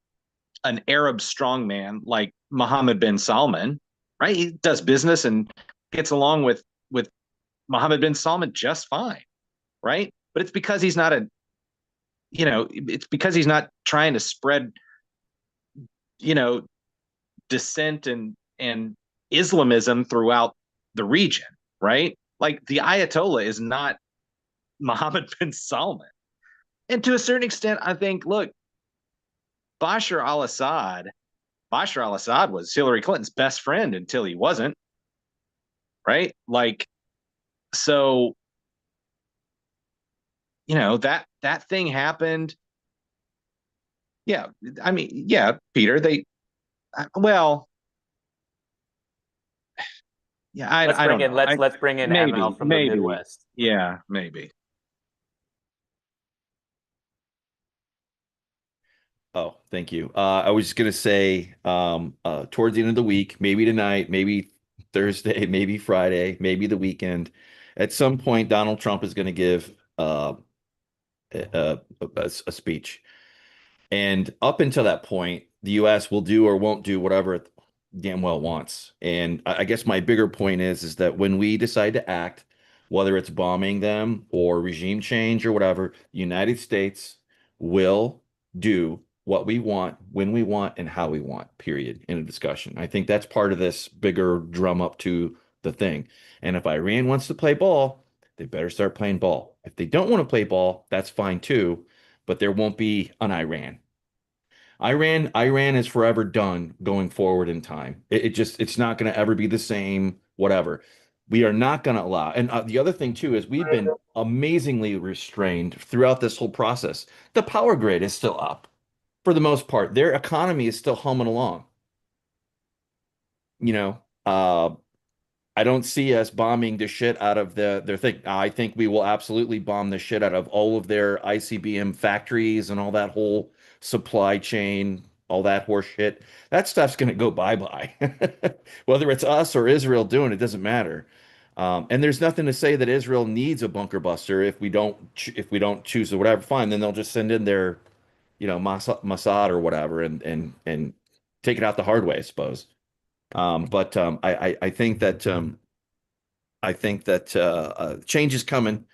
Arab strongman like Mohammed bin Salman, right? He does business and gets along with Mohammed bin Salman just fine, right? But it's because he's not it's because he's not trying to spread, dissent and Islamism throughout the region, right? Like the Ayatollah is not Mohammed bin Salman. And to a certain extent, I think, look, Bashar al-Assad was Hillary Clinton's best friend until he wasn't, right? Like, so, that thing happened. Yeah. I mean, yeah, Peter, yeah, I don't know. Let's bring in maybe, ML from maybe. the Midwest. Yeah, maybe. Oh, thank you. I was just gonna say, towards the end of the week, maybe tonight, maybe Thursday, maybe Friday, maybe the weekend, at some point, Donald Trump is going to give a speech, and up until that point, the U.S. will do or won't do whatever it damn well wants. And I guess my bigger point is that when we decide to act, whether it's bombing them or regime change or whatever, the United States will do what we want, when we want, and how we want, period, in a discussion. I think that's part of this bigger drum up to the thing. And if Iran wants to play ball, they better start playing ball. If they don't want to play ball, that's fine too, but there won't be an Iran. Iran is forever done going forward in time. It's not going to ever be the same, whatever. We are not going to allow. And the other thing too is we've been amazingly restrained throughout this whole process. The power grid is still up. For the most part, their economy is still humming along. I don't see us bombing the shit out of their thing. I think we will absolutely bomb the shit out of all of their ICBM factories and all that whole supply chain, all that horse shit. That stuff's going to go bye-bye. Whether it's us or Israel doing it, doesn't matter. And there's nothing to say that Israel needs a bunker buster if we don't choose or whatever. Fine, then they'll just send in their Mossad or whatever and take it out the hard way, I suppose. But I think that change is coming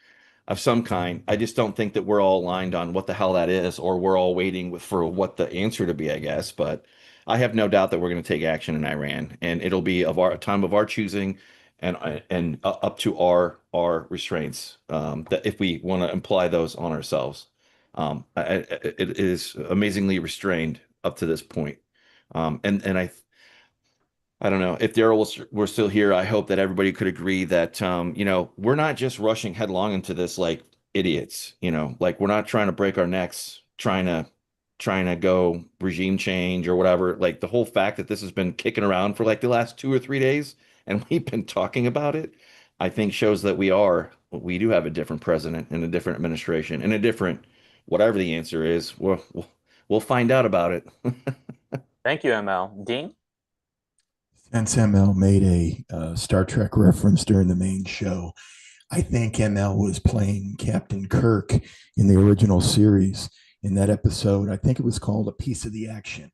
of some kind. I just don't think that we're all aligned on what the hell that is, or we're all waiting for what the answer to be, I guess. But I have no doubt that we're going to take action in Iran, and it'll be of a time of our choosing, and up to our restraints, that if we want to imply those on ourselves. It is amazingly restrained up to this point. And I don't know if Daryl were still here. I hope that everybody could agree that, we're not just rushing headlong into this like idiots, like we're not trying to break our necks, trying to go regime change or whatever. Like the whole fact that this has been kicking around for like the last 2 or 3 days and we've been talking about it, I think shows that we do have a different president and a different administration and a different, whatever the answer is, we'll find out about it. Thank you, ML. Dean? Since ML made a Star Trek reference during the main show, I think ML was playing Captain Kirk in the original series in that episode. I think it was called A Piece of the Action,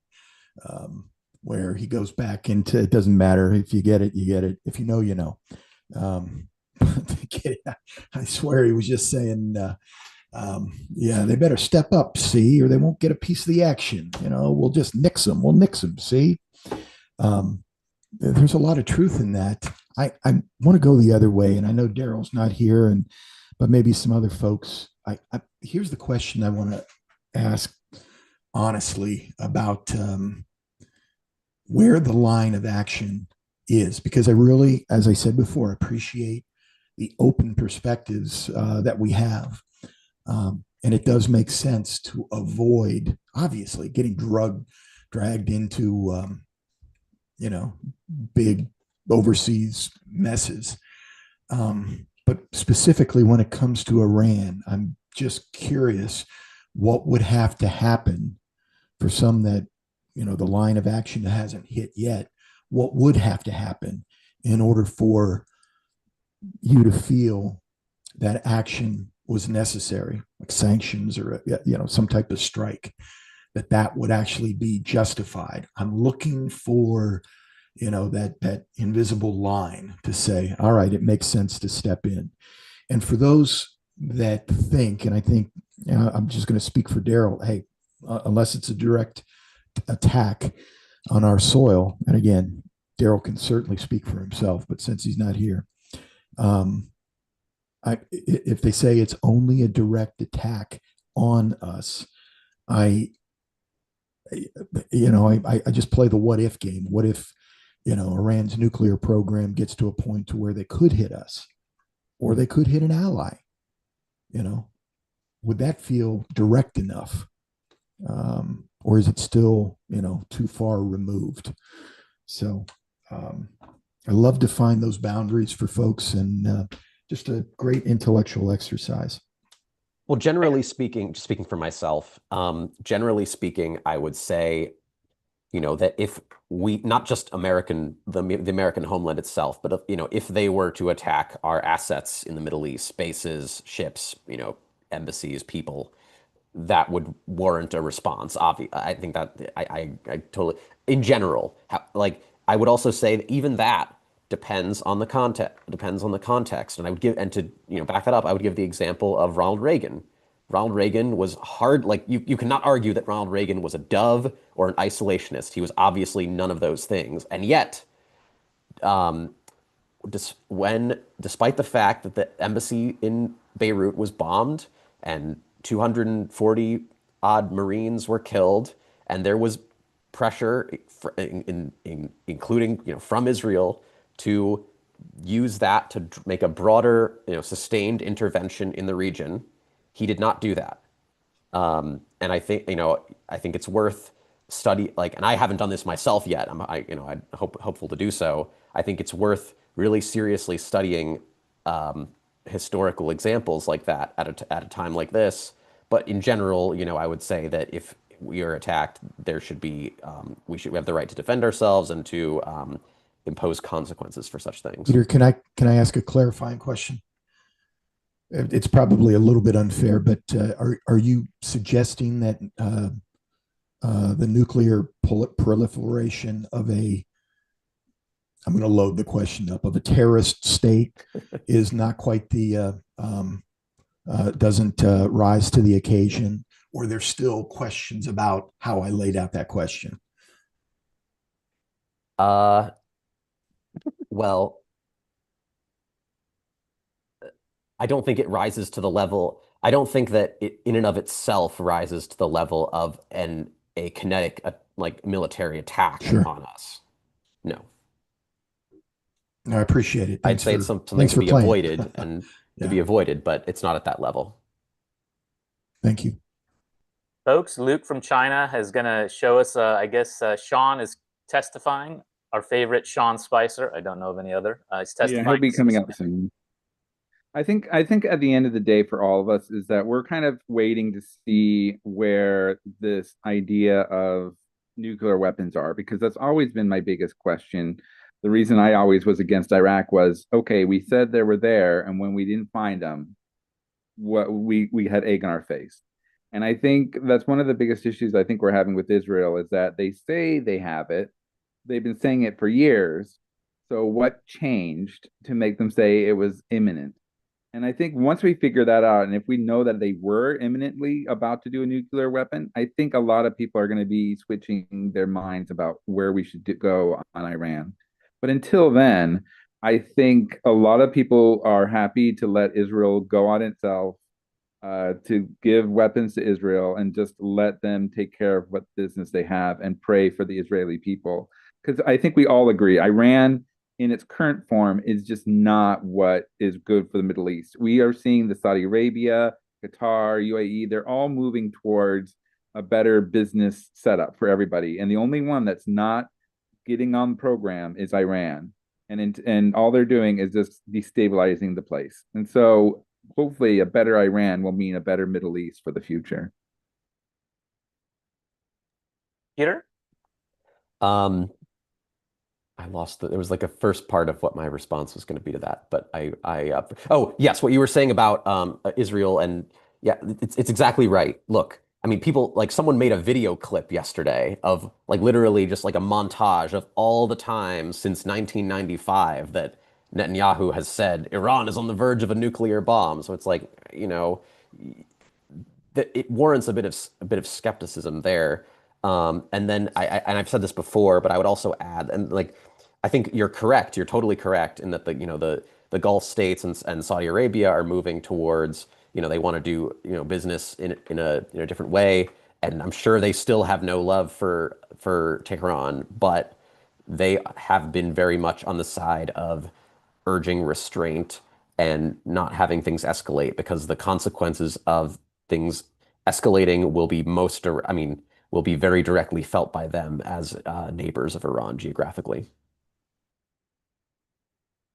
where he goes back into, it doesn't matter. If you get it, you get it. If you know, you know. I swear he was just saying, they better step up, see, or they won't get a piece of the action. We'll just nix them. We'll nix them, see. There's a lot of truth in that. I want to go the other way, and I know Daryl's not here, but maybe some other folks. Here's the question I want to ask honestly about where the line of action is, because I really, as I said before, appreciate the open perspectives that we have. And it does make sense to avoid, obviously getting dragged into, big overseas messes. But specifically when it comes to Iran, I'm just curious what would have to happen for some that, the line of action hasn't hit yet. What would have to happen in order for you to feel that action was necessary, like sanctions or, some type of strike, that would actually be justified? I'm looking for, that invisible line to say, all right, it makes sense to step in. And for those that think, and I think, I'm just going to speak for Daryl, hey, unless it's a direct attack on our soil, and again, Daryl can certainly speak for himself, but since he's not here, if they say it's only a direct attack on us, I just play the what if game. What if, Iran's nuclear program gets to a point to where they could hit us, or they could hit an ally? Would that feel direct enough? Or is it still, too far removed? So I love to find those boundaries for folks, and just a great intellectual exercise. Well, generally speaking, just speaking for myself, generally speaking, I would say, that if we, not just the American homeland itself, but, if they were to attack our assets in the Middle East, bases, ships, embassies, people, that would warrant a response. I think that I totally, in general, I would also say that even that depends on the context. And I would give, and to, back that up, I would give the example of Ronald Reagan. Ronald Reagan was hard, you cannot argue that Ronald Reagan was a dove or an isolationist. He was obviously none of those things. And yet, despite the fact that the embassy in Beirut was bombed and 240 odd Marines were killed, and there was pressure including, from Israel to use that to make a broader, sustained intervention in the region, he did not do that. And I think, it's worth and I haven't done this myself yet. I'm hopeful to do so. I think it's worth really seriously studying historical examples like that at a time like this. But in general, I would say that if we are attacked, there should be, we have the right to defend ourselves and to impose consequences for such things. Peter, can I ask a clarifying question? It's probably a little bit unfair, but are you suggesting that the nuclear proliferation of I'm going to load the question up, of a terrorist state is not quite the, doesn't rise to the occasion, or there's still questions about how I laid out that question? Well, I don't think it rises to the level. I don't think that it in and of itself rises to the level of a kinetic military attack on us. No. I appreciate it. I'd say it's something to be avoided and to be avoided, but it's not at that level. Thank you. Folks, Luke from China is going to show us, I guess Sean is testifying, our favorite Sean Spicer. I don't know of any other. He's testifying. Yeah, he'll be coming up soon. I think at the end of the day for all of us is that we're kind of waiting to see where this idea of nuclear weapons are, because that's always been my biggest question. The reason I always was against Iraq was, okay, we said they were there, and when we didn't find them, we had egg on our face. And I think that's one of the biggest issues I think we're having with Israel, is that they say they have it. They've been saying it for years. So what changed to make them say it was imminent? And I think once we figure that out, and if we know that they were imminently about to do a nuclear weapon, I think a lot of people are going to be switching their minds about where we should go on Iran. But until then, I think a lot of people are happy to let Israel go on itself, to give weapons to Israel and just let them take care of what business they have and pray for the Israeli people. Because I think we all agree, Iran in its current form is just not what is good for the Middle East. We are seeing the Saudi Arabia, Qatar, UAE, they're all moving towards a better business setup for everybody. And the only one that's not getting on the program is Iran. And all they're doing is just destabilizing the place. And so hopefully a better Iran will mean a better Middle East for the future. Peter? I lost it was like a first part of what my response was going to be to that, but oh yes, what you were saying about Israel, and yeah, it's exactly right. Look, I mean, people, like, someone made a video clip yesterday of, like, literally just like a montage of all the time since 1995 that Netanyahu has said Iran is on the verge of a nuclear bomb. So it's like, you know, that it warrants a bit of skepticism there. And then and I've said this before, but I would also add, and like, I think you're correct. You're totally correct in that the Gulf states and Saudi Arabia are moving towards, they want to do, business in a different way. And I'm sure they still have no love for Tehran, but they have been very much on the side of urging restraint and not having things escalate, because the consequences of things escalating will be very directly felt by them as neighbors of Iran geographically.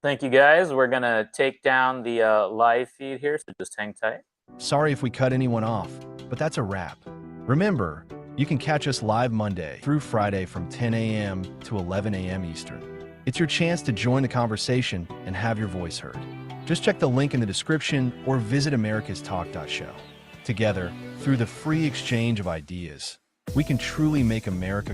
Thank you, guys. We're going to take down the live feed here, so just hang tight. Sorry if we cut anyone off, but that's a wrap. Remember, you can catch us live Monday through Friday from 10 a.m. to 11 a.m. Eastern. It's your chance to join the conversation and have your voice heard. Just check the link in the description or visit americastalk.show. Together, through the free exchange of ideas, we can truly make America